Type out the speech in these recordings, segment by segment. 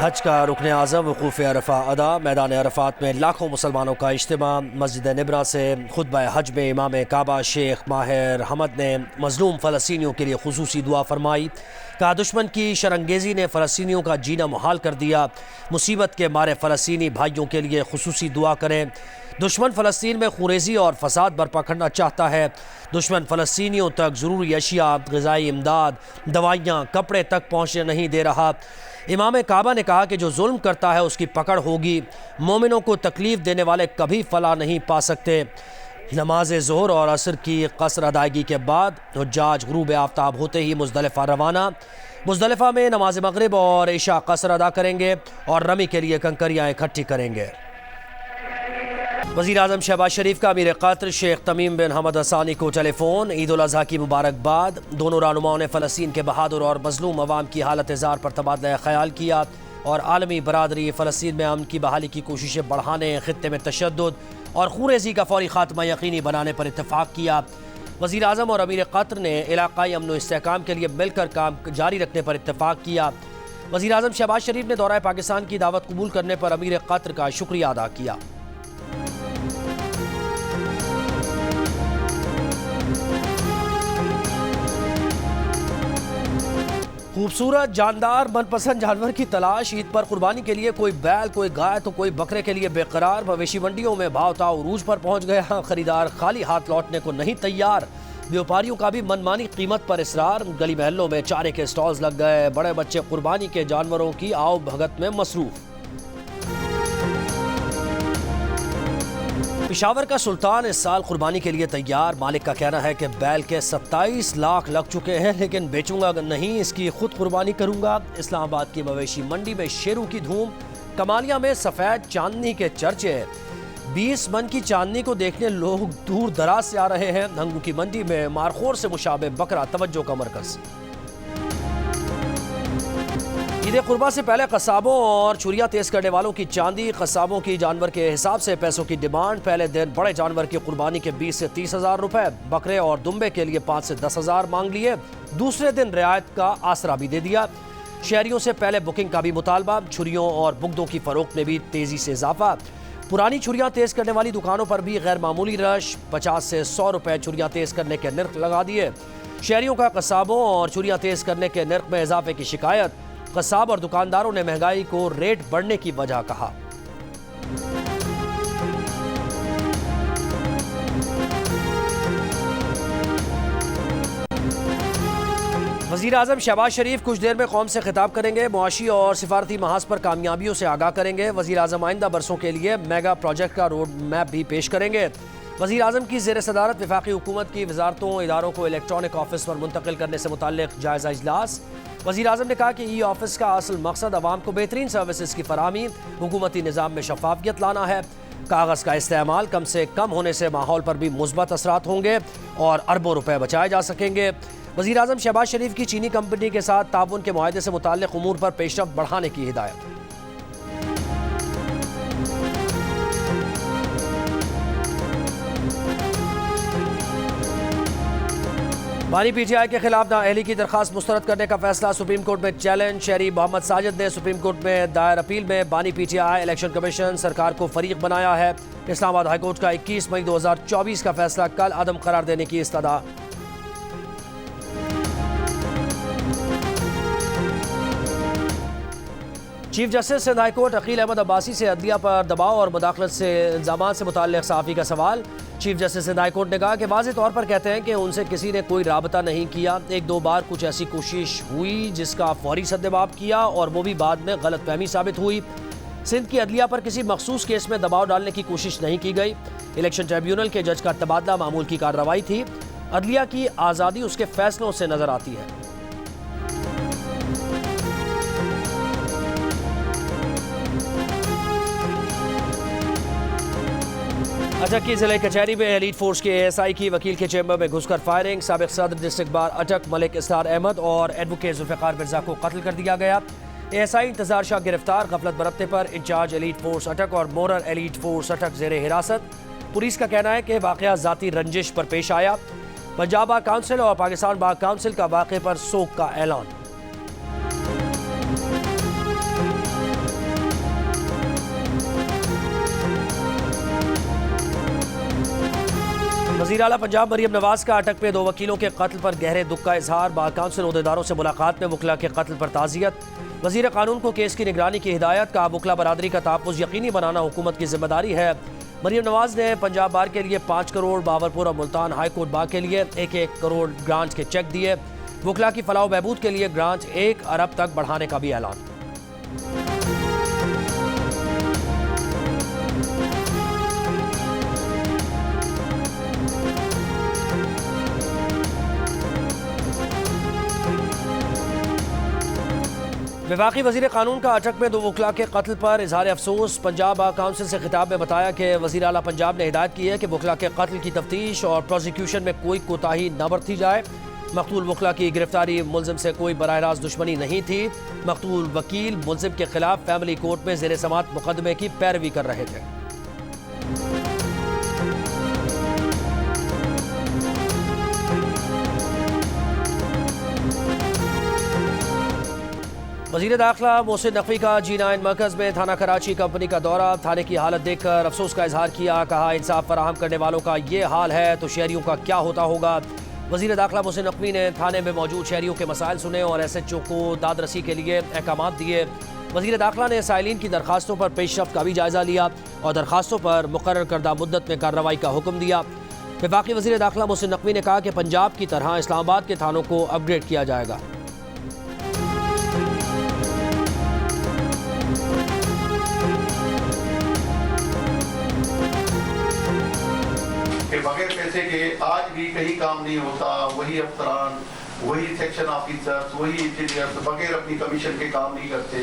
हज का रुकन आज़म वक़ूफ़ अरफा अदा। मैदान अरफात में लाखों मुसलमानों का इज्तिमा। मस्जिद निब्रा से खुतबा हज में इमाम काबा शेख माहिर हमद ने मज़लूम फ़लस्तीनियों के लिए खुसूसी दुआ फरमाई। कहा, दुश्मन की शरंगेज़ी ने फ़लस्तीनियों का जीना मुहाल कर दिया। मुसीबत के मारे फ़लस्तीनी भाइयों के लिए खुसूसी दुआ करें। दुश्मन फ़लस्तीन में खुरेज़ी और फसाद बर्पा करना चाहता है। दुश्मन फ़लस्तीनियों तक ज़रूरी अशिया, ग़िज़ाई इमदाद, दवाइयाँ, कपड़े तक पहुँचने नहीं दे रहा। इमाम काबा ने कहा कि जो जुल्म करता है उसकी पकड़ होगी। मोमिनों को तकलीफ़ देने वाले कभी फलाह नहीं पा सकते। नमाज ज़ोहर और असर की कसर अदायगी के बाद हुज्जाज ग़ुरूब आफ्ताब होते ही मुज़दलिफ़ा रवाना। मुज़दलिफ़ा में नमाज मग़रिब और इशा कसर अदा करेंगे और रमी के लिए कंकरियाँ इकट्ठी करेंगे। वज़ीर आज़म शहबाज शरीफ का अमीर क़तर शेख तमीम बिन हमद हसानी को टेलीफोन। ईद उल अज़हा की मुबारकबाद। दोनों रहनुमाओं ने फ़लस्तीन के बहादुर और मज़लूम अवाम की हालत ज़ार पर तबादला ख़याल किया और आलमी बरादरी फ़लस्तीन में अमन की बहाली की कोशिशें बढ़ाने, ख़ित्ते में तशद्दुद और खुरेज़ी का फ़ौरी ख़ात्मा यकीनी बनाने पर इत्तफ़ाक़ किया। वज़ीर आज़म और अमीर क़तर ने इलाक़ाई अमन व इस्तेहकाम के लिए मिलकर काम जारी रखने पर इत्तफ़ाक़ किया। वज़ीर आज़म शहबाज शरीफ ने दौरा पाकिस्तान की दावत कबूल करने पर अमीर क़तर का शुक्रिया अदा किया। खूबसूरत, जानदार, मनपसंद जानवर की तलाश। ईद पर कुर्बानी के लिए कोई बैल, कोई गाय तो कोई बकरे के लिए बेकरार। मवेशी मंडियों में भाव ताव उरूज पर पहुंच गया। खरीदार खाली हाथ लौटने को नहीं तैयार। व्यापारियों का भी मनमानी कीमत पर इसरार। गली महलों में चारे के स्टॉल्स लग गए। बड़े बच्चे कुर्बानी के जानवरों की आओ भगत में मसरूफ। पेशावर का सुल्तान इस साल कुर्बानी के लिए तैयार। मालिक का कहना है कि बैल के 27 लाख लग चुके हैं, लेकिन बेचूंगा नहीं, इसकी खुद कुर्बानी करूंगा। इस्लामाबाद की मवेशी मंडी में शेरों की धूम। कमालिया में सफ़ेद चांदनी के चर्चे। 20 मन की चांदनी को देखने लोग दूर दराज से आ रहे हैं। हंगू की मंडी में मारखोर से मुशाबे बकरा तवज्जो का मरकज। ईद कुर्बा से पहले कसाबों और छुरियां तेज करने वालों की चांदी। कसाबों की जानवर के हिसाब से पैसों की डिमांड। पहले दिन बड़े जानवर की कुर्बानी के 20 से 30 हज़ार रुपए, बकरे और दुम्बे के लिए 5 से 10 हज़ार मांग लिए। दूसरे दिन रियायत का आसरा भी दे दिया। शहरियों से पहले बुकिंग का भी मुतालबा। छुरियों और बुगदों की फरोख्त में भी तेजी से इजाफा। पुरानी छुरियां तेज करने वाली दुकानों पर भी गैर मामूली रश। 50 से 100 रुपए छुरियां तेज करने के नर्ख लगा दिए। शहरियों का कसाबों और छुरियां तेज करने के नर्ख में इजाफे की शिकायत। कसाब और दुकानदारों ने महंगाई को रेट बढ़ने की वजह कहा। वज़ीर आज़म शहबाज शरीफ कुछ देर में कौम से खिताब करेंगे। मुआशी और सिफारती महाज पर कामयाबियों से आगाह करेंगे। वज़ीर आज़म आइंदा बरसों के लिए मेगा प्रोजेक्ट का रोड मैप भी पेश करेंगे। वज़ीर आज़म की ज़ेर सदारत वफाकी हुकूमत की वजारतों इदारों को इलेक्ट्रॉनिक ऑफिस पर मुंतकिल करने से मुताल्लिक़ जायज़ा इजलास। वज़ीर आज़म ने कहा कि ई ऑफिस का असल मकसद अवाम को बेहतरीन सर्विसेज की फराहमी, हुकूमती निज़ाम में शफाफियत लाना है। कागज़ का इस्तेमाल कम से कम होने से माहौल पर भी मुस्बत असरात होंगे और अरबों रुपए बचाए जा सकेंगे। वज़ीर आज़म शहबाज शरीफ की चीनी कंपनी के साथ ताउन के मुआहदे से मुताल्लिक़ उमूर पर पेशरफ्त बढ़ाने की हिदायत। बानी पीटीआई के खिलाफ नाअहली की दरखास्त मुस्तरद करने का फैसला। सुप्रीम कोर्ट में चैलेंज। शहरी मोहम्मद साजिद ने सुप्रीम कोर्ट में दायर अपील में बानी पीटीआई इलेक्शन कमीशन सरकार को फरीक बनाया है। इस्लामाबाद हाईकोर्ट का 21 मई 2024 का फैसला कल अदम करार देने की इस्तदा। Chief justice Sindh high court Akeel Ahmed Abbasi से अदलिया पर दबाव और मुदाखलत से इल्जामात से मुताल्लिक़ सहाफ़ी का सवाल। Chief justice Sindh high court ने कहा कि वाज़ेह तौर पर कहते हैं कि उनसे किसी ने कोई राबता नहीं किया। 1-2 बार कुछ ऐसी कोशिश हुई जिसका फौरी सद्देबाब किया और वो भी बाद में गलतफहमी साबित हुई। सिंध की अदलिया पर किसी मखसूस केस में दबाव डालने की कोशिश नहीं की गई। इलेक्शन ट्रिब्यूनल के जज का तबादला मामूल की कार्रवाई थी। अदलिया की आज़ादी उसके फैसलों से नजर आती है। अटक की जिले कचहरी में एलीट फोर्स के ASI की वकील के चैम्बर में घुसकर फायरिंग। साबिक सदर डिस्ट्रिक्ट बार अटक मलिक इस्तार अहमद और एडवोकेट जुल्फ़िकार मिर्जा को कत्ल कर दिया गया। ASI इंतजार शाह गिरफ्तार। गफलत बरतने पर इंचार्ज एलीट फोर्स अटक और मोरर एलीट फोर्स अटक ज़ेर हिरासत। पुलिस का कहना है कि वाक़या ज़ाती रंजिश पर पेश आया। पंजाब बार काउंसिल और पाकिस्तान बार काउंसिल का वाक़े पर सोग का ऐलान। वज़ीर आला पंजाब मरियम नवाज का अटक पे 2 वकीलों के कत्ल पर गहरे दुख का इजहार। बार काउंसिल ओहदेदारों से मुलाकात में वकला के कत्ल पर ताज़ियत। वज़ीर कानून को केस की निगरानी की हिदायत। का वकला बरादरी का तहफ़्फ़ुज़ यकीनी बनाना हुकूमत की जिम्मेदारी है। मरियम नवाज ने पंजाब बार के लिए 5 करोड़, बाबरपुर और मुल्तान हाई कोर्ट बार के लिए 1-1 करोड़ ग्रांट के चेक दिए। वकला की फलाह बहबूद के लिए ग्रांट 1 अरब तक बढ़ाने का भी ऐलान। वफाकी वज़ीर कानून का अटक में 2 वकला के कत्ल पर इजहार अफसोस। पंजाब बार काउंसिल से खिताब में बताया कि वज़ीर आला पंजाब ने हिदायत की है कि वकला के कत्ल की तफ्तीश और प्रोसिक्यूशन में कोई कोताही न बरती जाए। मकतूल वकला की गिरफ्तारी मुलजिम से कोई बराह रास्त दुश्मनी नहीं थी। मकतूल वकील मुलजिम के खिलाफ फैमिली कोर्ट में ज़ेर समाअत मुकदमे की पैरवी कर रहे थे। वज़ीर दाखिला मोहसिन नकवी का G9 मरकज़ में थाना कराची कंपनी का दौरा। थाने की हालत देखकर अफसोस का इजहार किया। कहा, इंसाफ फराहम करने वालों का ये हाल है तो शहरियों का क्या होता होगा। वज़ीर दाखिला मोहसिन नकवी ने थाने में मौजूद शहरियों के मसाइल सुने और SHO को दादरसी के लिए अहकाम दिए। वज़ीर दाखिला ने साइलिन की दरखास्तों पर पेशरफ्त का भी जायज़ा लिया और दरखास्तों पर मुकर्रर करदा मुद्दत में कार्रवाई का हुक्म दिया। वफाकी वज़ीर दाखिला मोहसिन नकवी ने कहा कि पंजाब की तरह इस्लामाबाद के थानों को अपग्रेड किया जाएगा। बगैर पैसे के आज भी कहीं काम नहीं होता। वही अफसरान, वही सेक्शन ऑफिसर्स, वही इंजीनियर्स बगैर अपनी कमीशन के काम नहीं करते।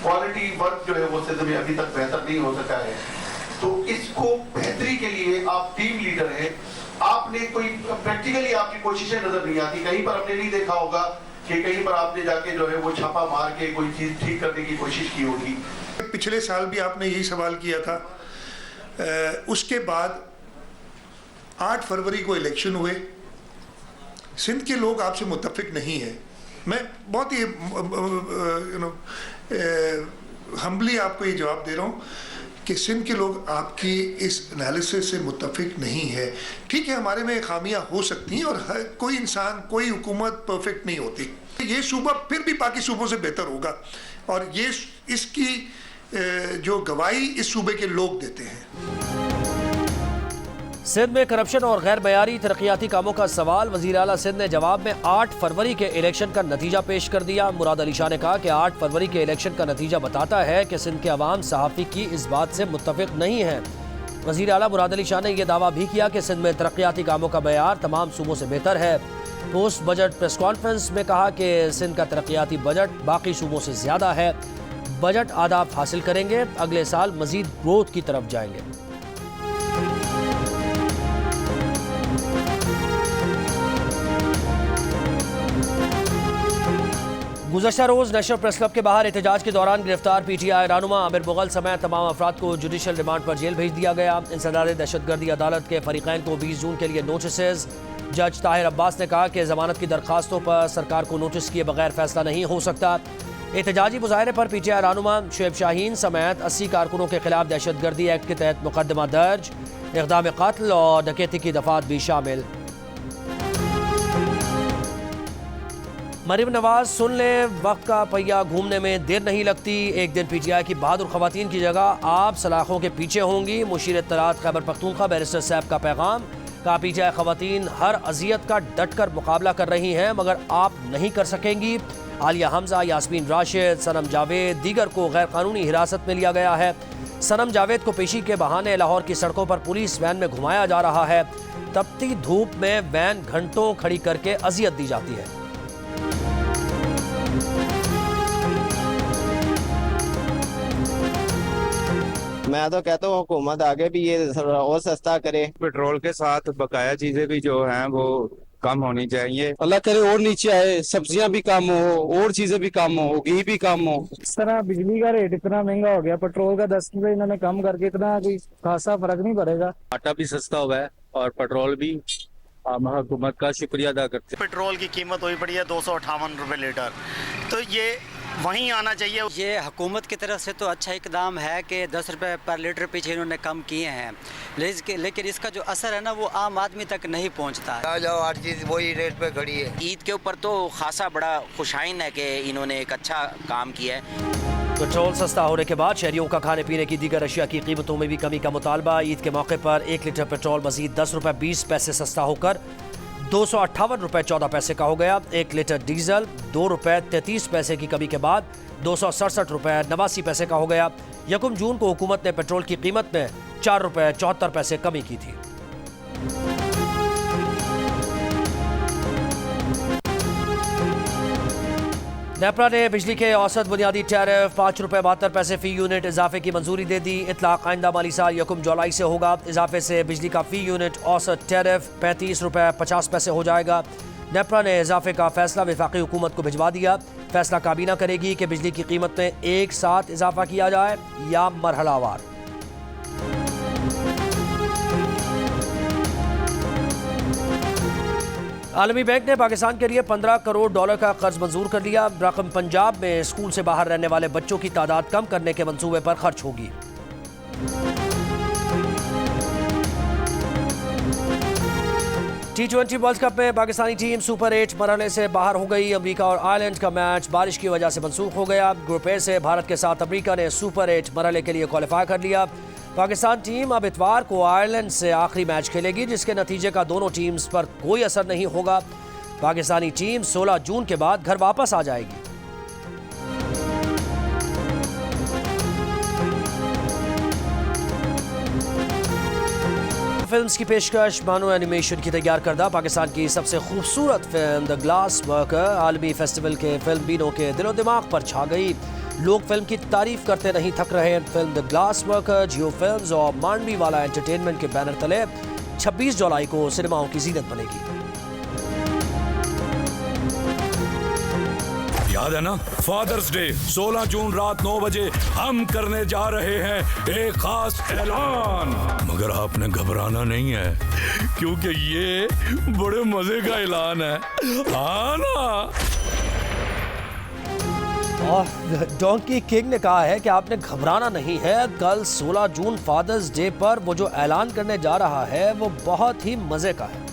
क्वालिटी वर्क जो है वो सिंध में अभी तक बेहतर नहीं हो सका है। तो इसको बेहतरी के लिए आप टीम लीडर हैं, आपने कोई प्रैक्टिकली आपकी कोशिशें नजर नहीं आती। कहीं पर हमने नहीं देखा होगा कि कहीं पर आपने जाके जो है वो छापा मार के कोई चीज ठीक करने की कोशिश की होगी। पिछले साल भी आपने यही सवाल किया था। उसके बाद 8 फरवरी को इलेक्शन हुए। सिंध के लोग आपसे मुत्तफिक नहीं है। मैं बहुत ही हम्बली आपको ये जवाब दे रहा हूँ कि सिंध के लोग आपकी इस एनालिसिस से मुत्तफिक नहीं है। ठीक है, हमारे में खामियां हो सकती हैं और हर कोई इंसान, कोई हुकूमत परफेक्ट नहीं होती। ये सूबा फिर भी बाकी सूबों से बेहतर होगा और ये इसकी जो गवाही इस सूबे के लोग देते हैं। सिंध में करप्शन और गैर मयारी तरक्याती कामों का सवाल। वज़ीर आला सिंध ने जवाब में 8 फरवरी के इलेक्शन का नतीजा पेश कर दिया। मुराद अली शाह ने कहा कि 8 फरवरी के इलेक्शन का नतीजा बताता है कि सिंध के अवाम सहाफ़ी की इस बात से मुत्तफिक नहीं है। वज़ीर आला मुराद अली शाह ने यह दावा भी किया कि सिंध में तरक्याती कामों का मयार तमाम सूबों से बेहतर है। पोस्ट बजट प्रेस कॉन्फ्रेंस में कहा कि सिंध का तरक्याती बजट बाकी सूबों से ज़्यादा है। बजट आदाब हासिल करेंगे, अगले साल मज़ीद ग्रोथ की तरफ जाएंगे। गुज़श्ता रोज़ नेशनल प्रेस क्लब के बाहर एहतजाज के दौरान गिरफ्तार PTI रहनुमा आमिर मुगल समेत तमाम अफराद को जुडिशल रिमांड पर जेल भेज दिया गया। इंसदाद दहशतगर्दी अदालत के फरीकैन को 20 जून के लिए नोटिस। जज ताहिर अब्बास ने कहा कि जमानत की दरखास्तों पर सरकार को नोटिस किए बगैर फैसला नहीं हो सकता। एहतजाजी मुजाहरे पर PTI रहनुमा शुएब शाहीन समेत 80 कारकुनों के खिलाफ दहशतगर्दी एक्ट के तहत मुकदमा दर्ज। इक़दाम कत्ल और डकैती की दफात भी शामिल। मरियम नवाज सुन ले, वक्त का पहिया घूमने में देर नहीं लगती। एक दिन PTI की बहादुर खवातीन की जगह आप सलाखों के पीछे होंगी। मुशीर इत्तलात खैबर पख्तूनख्वा बैरिस्टर साहब का पैगाम। का PTI खवातीन हर अजियत का डट कर मुकाबला कर रही हैं मगर आप नहीं कर सकेंगी। आलिया हमजा, यास्मीन राशिद, सनम जावेद दीगर को गैर कानूनी हिरासत में लिया गया है। सनम जावेद को पेशी के बहाने लाहौर की सड़कों पर पुलिस वैन में घुमाया जा रहा है। तपती धूप में वैन घंटों खड़ी करके अजियत दी जाती है। मैं तो कहता हूँ हुकूमत आगे भी ये और सस्ता करे। पेट्रोल के साथ बकाया चीजें भी जो हैं वो कम होनी चाहिए। अल्लाह करे और नीचे आए, सब्जियां भी कम हो और चीजें भी कम हो, घी भी कम हो। इस तरह बिजली का रेट इतना महंगा हो गया, पेट्रोल का 10 रुपए इन्होंने कम करके इतना कोई खासा फर्क नहीं पड़ेगा। आटा भी सस्ता हुआ है और पेट्रोल भी। हम हुकूमत का शुक्रिया अदा करते हैं। पेट्रोल की कीमत हुई पड़ी है 258 रुपए लीटर। तो ये वहीं आना चाहिए। ये हुकूमत की तरफ से तो अच्छा इकदाम है कि 10 रुपये पर लीटर पीछे इन्होंने कम किए हैं, लेकिन इसका जो असर है ना वो आम आदमी तक नहीं पहुंचता। आ जाओ, हर चीज़ वही रेट पे खड़ी है। ईद के ऊपर तो खासा बड़ा खुशाइन है कि इन्होंने एक अच्छा काम किया है। पेट्रोल सस्ता होने के बाद शहरियों का खाने पीने की दीगर अशिया की कीमतों में भी कमी का मुतालबा। ईद के मौके पर 1 लीटर पेट्रोल मजीद 10 रुपये 20 पैसे सस्ता होकर 258 रुपये 14 पैसे का हो गया। 1 लीटर डीजल 2 रुपये 33 पैसे की कमी के बाद 267 रुपये 89 पैसे का हो गया। 1 जून को हुकूमत ने पेट्रोल की कीमत में 4 रुपये 74 पैसे कमी की थी। नेपरा ने बिजली के औसत बुनियादी टैरिफ 5 रुपये 72 पैसे फी यूनिट इजाफे की मंजूरी दे दी। इतलाक आइंदा माली साल 1 जुलाई से होगा। इजाफे से बिजली का फी यूनिट औसत टैरिफ 35 रुपये 50 पैसे हो जाएगा। नेपरा ने इजाफे का फैसला वफाकी हुकूमत को भिजवा दिया। फैसला काबीना करेगी कि बिजली की कीमत में एक साथ इजाफा किया जाए या मरहलावार। आलमी बैंक ने पाकिस्तान के लिए $15 करोड़ का कर्ज मंजूर कर लिया। रकम पंजाब में स्कूल से बाहर रहने वाले बच्चों की तादाद कम करने के मंसूबे पर खर्च होगी। T20 वर्ल्ड कप में पाकिस्तानी टीम सुपर 8 मरहले से बाहर हो गई। अमेरिका और आयरलैंड का मैच बारिश की वजह से मनसूख हो गया। ग्रुप ए से भारत के साथ अमेरिका ने सुपर 8 मरहले के लिए क्वालिफाई कर लिया। पाकिस्तान टीम अब इतवार को आयरलैंड से आखिरी मैच खेलेगी, जिसके नतीजे का दोनों टीम्स पर कोई असर नहीं होगा। पाकिस्तानी टीम 16 जून के बाद घर वापस आ जाएगी। फिल्म्स की पेशकश मानो एनिमेशन की तैयार करदा पाकिस्तान की सबसे खूबसूरत फिल्म द ग्लास वर्कर आलमी फेस्टिवल के फिल्म बीनों के दिलो दिमाग पर छा गई। लोग फिल्म की तारीफ करते नहीं थक रहे। Film the glass worker Jio films और मांडवी वाला एंटरटेनमेंट के बैनर तले 26 जुलाई को सिनेमाओं की जीनत बनेगी। याद है ना, फादर्स डे 16 जून रात 9 बजे हम करने जा रहे हैं एक खास ऐलान। मगर आपने घबराना नहीं है, क्योंकि ये बड़े मजे का ऐलान है। हाँ ना। और डोंकी किंग ने कहा है कि आपने घबराना नहीं है। कल 16 जून फादर्स डे पर वो जो ऐलान करने जा रहा है वो बहुत ही मजे का है।